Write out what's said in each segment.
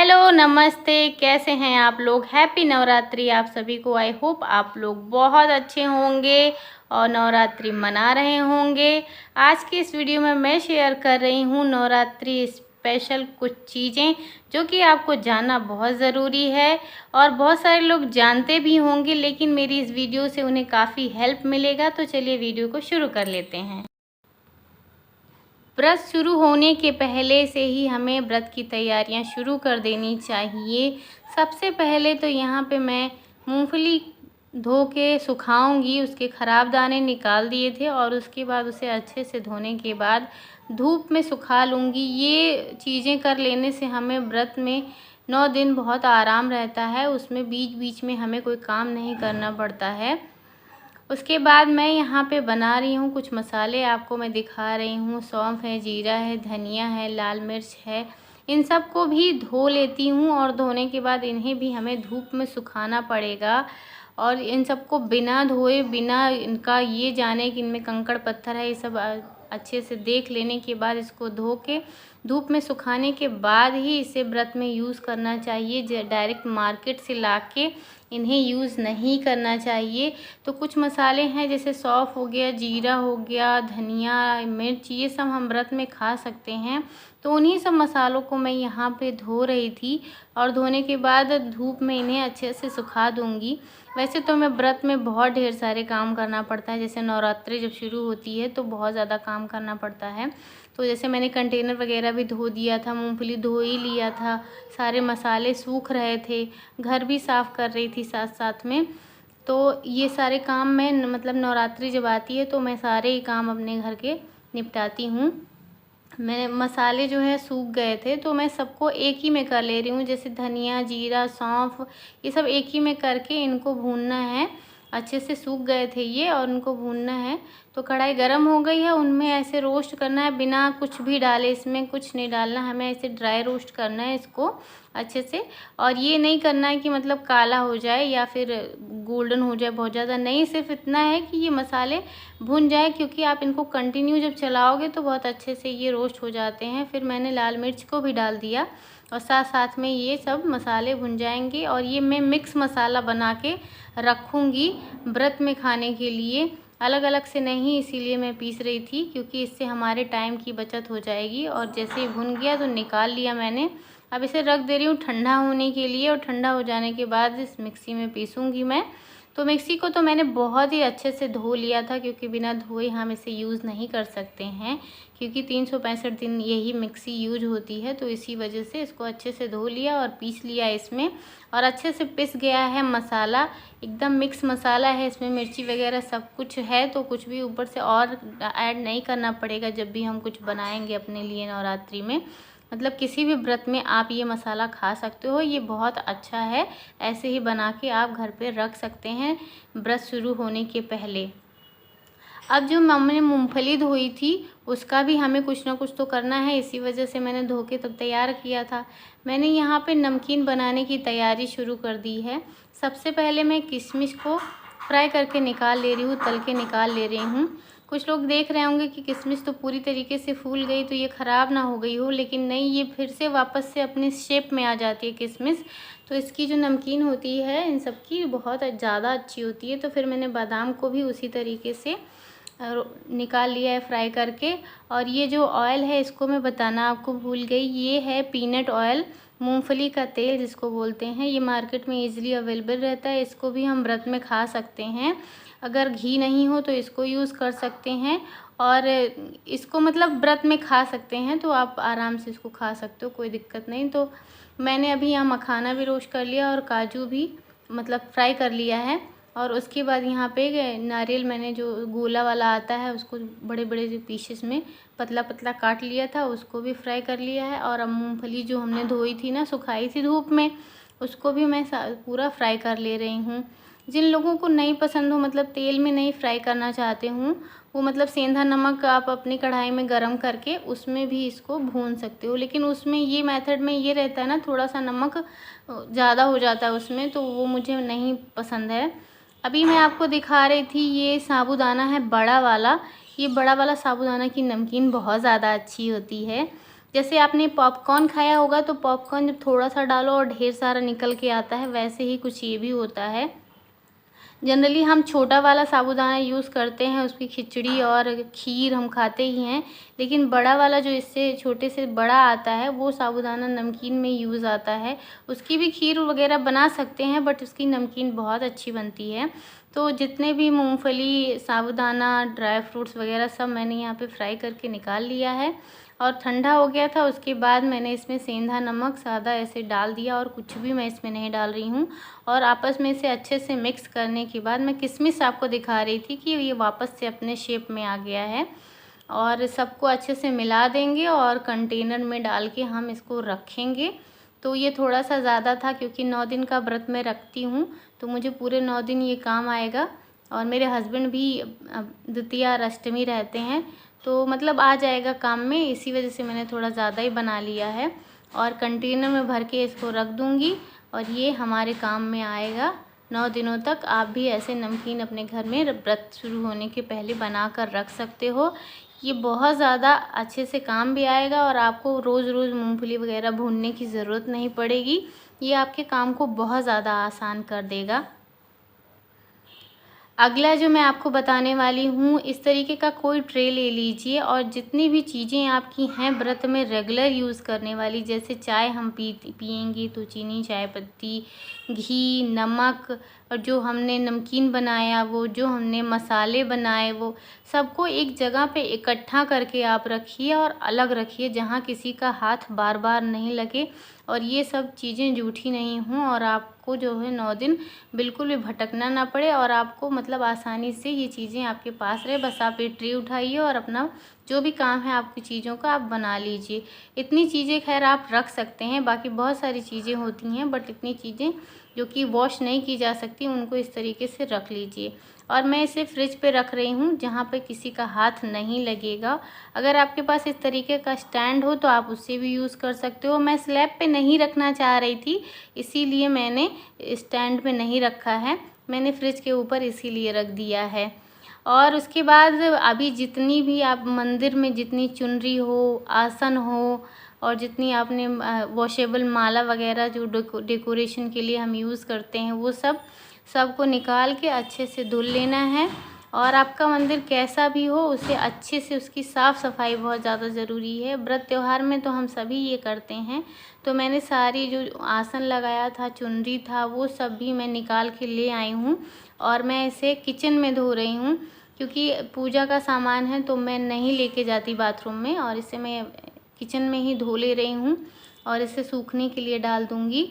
Hello नमस्ते, कैसे हैं आप लोग। हैप्पी नवरात्रि आप सभी को। आई होप आप लोग बहुत अच्छे होंगे और नवरात्रि मना रहे होंगे। आज की इस वीडियो में मैं शेयर कर रही हूँ नवरात्रि स्पेशल कुछ चीज़ें जो कि आपको जानना बहुत ज़रूरी है और बहुत सारे लोग जानते भी होंगे, लेकिन मेरी इस वीडियो से उन्हें काफ़ी हेल्प मिलेगा। तो चलिए वीडियो को शुरू कर लेते हैं। व्रत शुरू होने के पहले से ही हमें व्रत की तैयारियां शुरू कर देनी चाहिए। सबसे पहले तो यहाँ पे मैं मूंगफली धो के सुखाऊंगी, उसके ख़राब दाने निकाल दिए थे और उसके बाद उसे अच्छे से धोने के बाद धूप में सुखा लूँगी। ये चीज़ें कर लेने से हमें व्रत में 9 दिन बहुत आराम रहता है, उसमें बीच बीच में हमें कोई काम नहीं करना पड़ता है। उसके बाद मैं यहाँ पे बना रही हूँ कुछ मसाले, आपको मैं दिखा रही हूँ। सौंफ है, जीरा है, धनिया है, लाल मिर्च है। इन सब को भी धो लेती हूँ और धोने के बाद इन्हें भी हमें धूप में सुखाना पड़ेगा। और इन सबको बिना धोए, बिना इनका ये जाने कि इनमें कंकड़ पत्थर है, ये सब अच्छे से देख लेने के बाद इसको धो के धूप में सुखाने के बाद ही इसे व्रत में यूज़ करना चाहिए। डायरेक्ट मार्केट से लाके इन्हें यूज़ नहीं करना चाहिए। तो कुछ मसाले हैं जैसे सौंफ हो गया, जीरा हो गया, धनिया, मिर्च, ये सब हम व्रत में खा सकते हैं। तो उन्हीं सब मसालों को मैं यहाँ पे धो रही थी और धोने के बाद धूप में इन्हें अच्छे से सुखा दूँगी। वैसे तो मैं व्रत में बहुत ढेर सारे काम करना पड़ता है, जैसे नवरात्रि जब शुरू होती है तो बहुत ज़्यादा काम करना पड़ता है। तो जैसे मैंने कंटेनर वगैरह भी धो दिया था, मूंगफली धो ही लिया था, सारे मसाले सूख रहे थे, घर भी साफ़ कर रही थी साथ साथ में। तो ये सारे काम मैं मतलब नवरात्रि जब आती है तो मैं सारे ही काम अपने घर के निपटाती हूँ। मैंने मसाले जो है सूख गए थे तो मैं सबको एक ही में कर ले रही हूँ, जैसे धनिया, जीरा, सौंफ, ये सब एक ही में करके इनको भूनना है। अच्छे से सूख गए थे ये और उनको भूनना है। तो कढ़ाई गरम हो गई है, उनमें ऐसे रोस्ट करना है बिना कुछ भी डाले, इसमें कुछ नहीं डालना, हमें ऐसे ड्राई रोस्ट करना है इसको अच्छे से। और ये नहीं करना है कि मतलब काला हो जाए या फिर गोल्डन हो जाए बहुत ज़्यादा, नहीं, सिर्फ इतना है कि ये मसाले भुन जाए, क्योंकि आप इनको कंटिन्यू जब चलाओगे तो बहुत अच्छे से ये रोस्ट हो जाते हैं। फिर मैंने लाल मिर्च को भी डाल दिया और साथ साथ में ये सब मसाले भुन जाएंगे। और ये मैं मिक्स मसाला बना के रखूँगी व्रत में खाने के लिए, अलग अलग से नहीं, इसीलिए मैं पीस रही थी क्योंकि इससे हमारे टाइम की बचत हो जाएगी। और जैसे ही भुन गया तो निकाल लिया मैंने। अब इसे रख दे रही हूँ ठंडा होने के लिए और ठंडा हो जाने के बाद इस मिक्सी में पीसूँगी मैं। तो मिक्सी को तो मैंने बहुत ही अच्छे से धो लिया था, क्योंकि बिना धोए हम इसे यूज़ नहीं कर सकते हैं, क्योंकि 365 दिन यही मिक्सी यूज होती है। तो इसी वजह से इसको अच्छे से धो लिया और पीस लिया इसमें, और अच्छे से पिस गया है मसाला, एकदम मिक्स मसाला है। इसमें मिर्ची वगैरह सब कुछ है, तो कुछ भी ऊपर से और ऐड नहीं करना पड़ेगा जब भी हम कुछ बनाएंगे अपने लिए नवरात्रि में। मतलब किसी भी व्रत में आप ये मसाला खा सकते हो, ये बहुत अच्छा है। ऐसे ही बना के आप घर पे रख सकते हैं व्रत शुरू होने के पहले। अब जो मम्मी ने मूंगफली धोई थी उसका भी हमें कुछ ना कुछ तो करना है, इसी वजह से मैंने धो के तब तैयार किया था। मैंने यहाँ पे नमकीन बनाने की तैयारी शुरू कर दी है। सबसे पहले मैं किशमिश को फ्राई करके निकाल ले रही हूँ, तल के निकाल ले रही हूँ। कुछ लोग देख रहे होंगे कि किशमिश तो पूरी तरीके से फूल गई तो ये ख़राब ना हो गई हो, लेकिन नहीं, ये फिर से वापस से अपने शेप में आ जाती है किशमिश। तो इसकी जो नमकीन होती है इन सब की बहुत ज़्यादा अच्छी होती है। तो फिर मैंने बादाम को भी उसी तरीके से निकाल लिया है फ्राई करके। और ये जो ऑयल है इसको मैं बताना आपको भूल गई, ये है पीनट ऑयल, मूंगफली का तेल जिसको बोलते हैं। ये मार्केट में इजीली अवेलेबल रहता है, इसको भी हम व्रत में खा सकते हैं। अगर घी नहीं हो तो इसको यूज़ कर सकते हैं, और इसको मतलब व्रत में खा सकते हैं, तो आप आराम से इसको खा सकते हो, कोई दिक्कत नहीं। तो मैंने अभी यहाँ मखाना भी रोस्ट कर लिया और काजू भी मतलब फ्राई कर लिया है। और उसके बाद यहाँ पे नारियल मैंने जो गोला वाला आता है उसको बड़े बड़े जो पीसेस में पतला पतला काट लिया था, उसको भी फ्राई कर लिया है। और अब मूँगफली जो हमने धोई थी ना, सुखाई थी धूप में, उसको भी मैं पूरा फ्राई कर ले रही हूँ। जिन लोगों को नहीं पसंद हो, मतलब तेल में नहीं फ्राई करना चाहते हूँ, वो मतलब सेंधा नमक आप अपनी कढ़ाई में गरम करके उसमें भी इसको भून सकते हो। लेकिन उसमें ये मेथड में ये रहता है ना, थोड़ा सा नमक ज़्यादा हो जाता है उसमें, तो वो मुझे नहीं पसंद है। अभी मैं आपको दिखा रही थी, ये साबूदाना है बड़ा वाला। ये बड़ा वाला साबूदाना की नमकीन बहुत ज़्यादा अच्छी होती है। जैसे आपने पॉपकॉर्न खाया होगा तो पॉपकॉर्न जब थोड़ा सा डालो और ढेर सारा निकल के आता है, वैसे ही कुछ ये भी होता है। जनरली हम छोटा वाला साबूदाना यूज़ करते हैं, उसकी खिचड़ी और खीर हम खाते ही हैं, लेकिन बड़ा वाला जो इससे छोटे से बड़ा आता है वो साबूदाना नमकीन में यूज़ आता है। उसकी भी खीर वगैरह बना सकते हैं, बट उसकी नमकीन बहुत अच्छी बनती है। तो जितने भी मूंगफली, साबूदाना, ड्राई फ्रूट्स वगैरह सब मैंने यहाँ पे फ्राई करके निकाल लिया है और ठंडा हो गया था। उसके बाद मैंने इसमें सेंधा नमक सादा ऐसे डाल दिया और कुछ भी मैं इसमें नहीं डाल रही हूँ। और आपस में इसे अच्छे से मिक्स करने के बाद मैं किशमिश आपको दिखा रही थी कि ये वापस से अपने शेप में आ गया है। और सबको अच्छे से मिला देंगे और कंटेनर में डाल के हम इसको रखेंगे। तो ये थोड़ा सा ज़्यादा था क्योंकि 9 दिन का व्रत मैं रखती हूँ, तो मुझे पूरे 9 दिन ये काम आएगा। और मेरे हस्बैंड भी द्वितीया और अष्टमी रहते हैं, तो मतलब आ जाएगा काम में। इसी वजह से मैंने थोड़ा ज़्यादा ही बना लिया है और कंटेनर में भर के इसको रख दूँगी और ये हमारे काम में आएगा 9 दिनों तक। आप भी ऐसे नमकीन अपने घर में व्रत शुरू होने के पहले बना कर रख सकते हो। ये बहुत ज़्यादा अच्छे से काम भी आएगा और आपको रोज़ रोज़ मूंगफली वगैरह भूनने की ज़रूरत नहीं पड़ेगी। ये आपके काम को बहुत ज़्यादा आसान कर देगा। अगला जो मैं आपको बताने वाली हूँ, इस तरीके का कोई ट्रे ले लीजिए और जितनी भी चीज़ें आपकी हैं व्रत में रेगुलर यूज़ करने वाली, जैसे चाय हम पियेंगे तो चीनी, चाय पत्ती, घी, नमक और जो हमने नमकीन बनाया वो, जो हमने मसाले बनाए वो, सबको एक जगह पे इकट्ठा करके आप रखिए और अलग रखिए जहाँ किसी का हाथ बार बार नहीं लगे और ये सब चीज़ें जूठी नहीं हों और आपको जो है 9 दिन बिल्कुल भी भटकना ना पड़े और आपको मतलब आसानी से ये चीज़ें आपके पास रहे। बस आप ये ट्रे उठाइए और अपना जो भी काम है आपकी चीज़ों का आप बना लीजिए। इतनी चीज़ें खैर आप रख सकते हैं, बाकी बहुत सारी चीज़ें होती हैं, बट इतनी चीज़ें जो कि वॉश नहीं की जा सकती उनको इस तरीके से रख लीजिए। और मैं इसे फ्रिज पे रख रही हूँ जहाँ पे किसी का हाथ नहीं लगेगा। अगर आपके पास इस तरीके का स्टैंड हो तो आप उससे भी यूज़ कर सकते हो। मैं स्लैब पे नहीं रखना चाह रही थी, इसीलिए मैंने स्टैंड पे नहीं रखा है, मैंने फ्रिज के ऊपर इसीलिए रख दिया है। और उसके बाद अभी जितनी भी आप मंदिर में जितनी चुनरी हो, आसन हो और जितनी आपने वॉशेबल माला वगैरह जो डेकोरेशन के लिए हम यूज़ करते हैं वो सबको निकाल के अच्छे से धुल लेना है। और आपका मंदिर कैसा भी हो उसे अच्छे से उसकी साफ़ सफाई बहुत ज़्यादा ज़रूरी है। व्रत त्यौहार में तो हम सभी ये करते हैं। तो मैंने सारी जो आसन लगाया था, चुनरी था, वो सब भी मैं निकाल के ले आई हूँ और मैं इसे किचन में धो रही हूँ क्योंकि पूजा का सामान है तो मैं नहीं लेके जाती बाथरूम में और इसे मैं किचन में ही धो ले रही हूँ और इसे सूखने के लिए डाल दूँगी।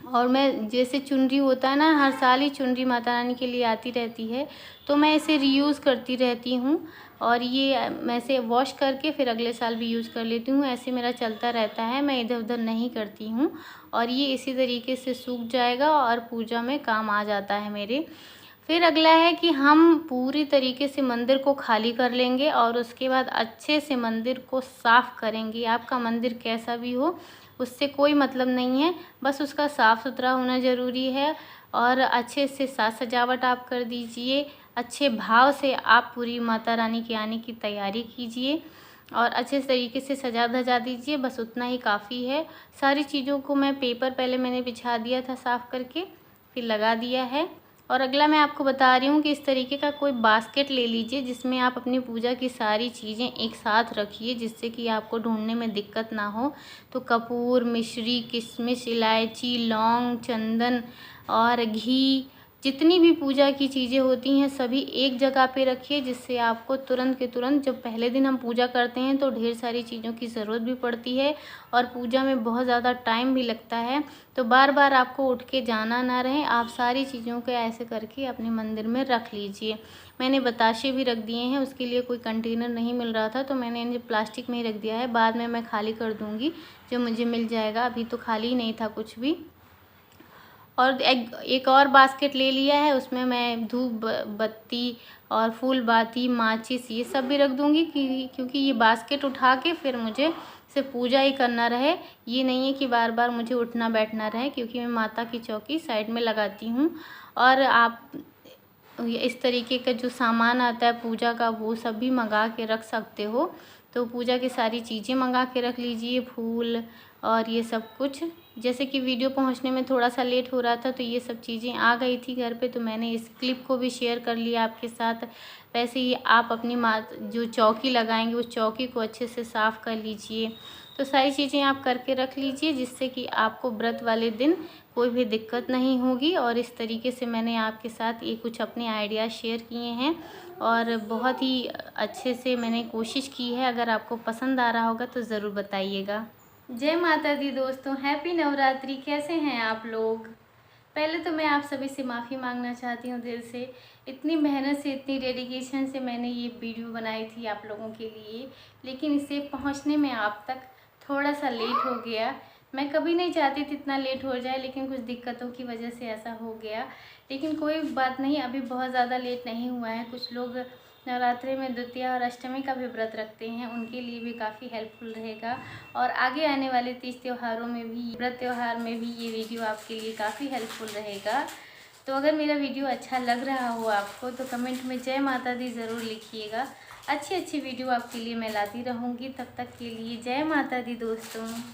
और मैं जैसे चुनरी होता है ना, हर साल ही चुनरी माता रानी के लिए आती रहती है, तो मैं इसे रीयूज़ करती रहती हूँ और ये मैं इसे वॉश करके फिर अगले साल भी यूज़ कर लेती हूँ। ऐसे मेरा चलता रहता है, मैं इधर उधर नहीं करती हूँ और ये इसी तरीके से सूख जाएगा और पूजा में काम आ जाता है मेरे। फिर अगला है कि हम पूरी तरीके से मंदिर को खाली कर लेंगे और उसके बाद अच्छे से मंदिर को साफ़ करेंगे। आपका मंदिर कैसा भी हो उससे कोई मतलब नहीं है, बस उसका साफ़ सुथरा होना ज़रूरी है। और अच्छे से साज सजावट आप कर दीजिए, अच्छे भाव से आप पूरी माता रानी के आने की तैयारी कीजिए और अच्छे तरीके से सजा धजा दीजिए, बस उतना ही काफ़ी है। सारी चीज़ों को मैं पेपर पहले मैंने बिछा दिया था साफ़ करके, फिर लगा दिया है। और अगला मैं आपको बता रही हूँ कि इस तरीके का कोई बास्केट ले लीजिए जिसमें आप अपनी पूजा की सारी चीज़ें एक साथ रखिए, जिससे कि आपको ढूंढने में दिक्कत ना हो। तो कपूर, मिश्री, किशमिश, इलायची, लौंग, चंदन और घी, जितनी भी पूजा की चीज़ें होती हैं सभी एक जगह पे रखिए, जिससे आपको तुरंत के तुरंत, जब पहले दिन हम पूजा करते हैं तो ढेर सारी चीज़ों की ज़रूरत भी पड़ती है और पूजा में बहुत ज़्यादा टाइम भी लगता है, तो बार बार आपको उठ के जाना ना रहे। आप सारी चीज़ों को ऐसे करके अपने मंदिर में रख लीजिए। मैंने बताशे भी रख दिए हैं, उसके लिए कोई कंटेनर नहीं मिल रहा था तो मैंने इन्हें प्लास्टिक में ही रख दिया है। बाद में मैं खाली कर दूँगी जो मुझे मिल जाएगा, अभी तो खाली ही नहीं था कुछ भी। और एक और बास्केट ले लिया है, उसमें मैं धूप बत्ती और फूल बाती, माचिस ये सब भी रख दूँगी क्योंकि ये बास्केट उठा के फिर मुझे सिर्फ पूजा ही करना रहे। ये नहीं है कि बार बार मुझे उठना बैठना रहे, क्योंकि मैं माता की चौकी साइड में लगाती हूँ। और आप इस तरीके का जो सामान आता है पूजा का वो सब भी मंगा के रख सकते हो। तो पूजा की सारी चीज़ें मंगा के रख लीजिए, फूल और ये सब कुछ। जैसे कि वीडियो पहुंचने में थोड़ा सा लेट हो रहा था तो ये सब चीज़ें आ गई थी घर पे, तो मैंने इस क्लिप को भी शेयर कर लिया आपके साथ। वैसे ही आप अपनी जो चौकी लगाएंगे उस चौकी को अच्छे से साफ़ कर लीजिए। तो सारी चीज़ें आप करके रख लीजिए जिससे कि आपको व्रत वाले दिन कोई भी दिक्कत नहीं होगी। और इस तरीके से मैंने आपके साथ ये कुछ अपने आइडियाज़ शेयर किए हैं और बहुत ही अच्छे से मैंने कोशिश की है। अगर आपको पसंद आ रहा होगा तो ज़रूर बताइएगा। जय माता दी दोस्तों, हैप्पी नवरात्रि। कैसे हैं आप लोग? पहले तो मैं आप सभी से माफ़ी मांगना चाहती हूँ दिल से। इतनी मेहनत से, इतनी डेडिकेशन से मैंने ये वीडियो बनाई थी आप लोगों के लिए, लेकिन इसे पहुँचने में आप तक थोड़ा सा लेट हो गया। मैं कभी नहीं चाहती थी इतना लेट हो जाए, लेकिन कुछ दिक्कतों की वजह से ऐसा हो गया। लेकिन कोई बात नहीं, अभी बहुत ज़्यादा लेट नहीं हुआ है। कुछ लोग नवरात्रि में द्वितीया और अष्टमी का भी व्रत रखते हैं, उनके लिए भी काफ़ी हेल्पफुल रहेगा। और आगे आने वाले तीज त्योहारों में भी, व्रत त्यौहार में भी ये वीडियो आपके लिए काफ़ी हेल्पफुल रहेगा। तो अगर मेरा वीडियो अच्छा लग रहा हो आपको तो कमेंट में जय माता दी ज़रूर लिखिएगा। अच्छी अच्छी वीडियो आपके लिए मैं लाती रहूँगी। तब तक के लिए जय माता दी दोस्तों।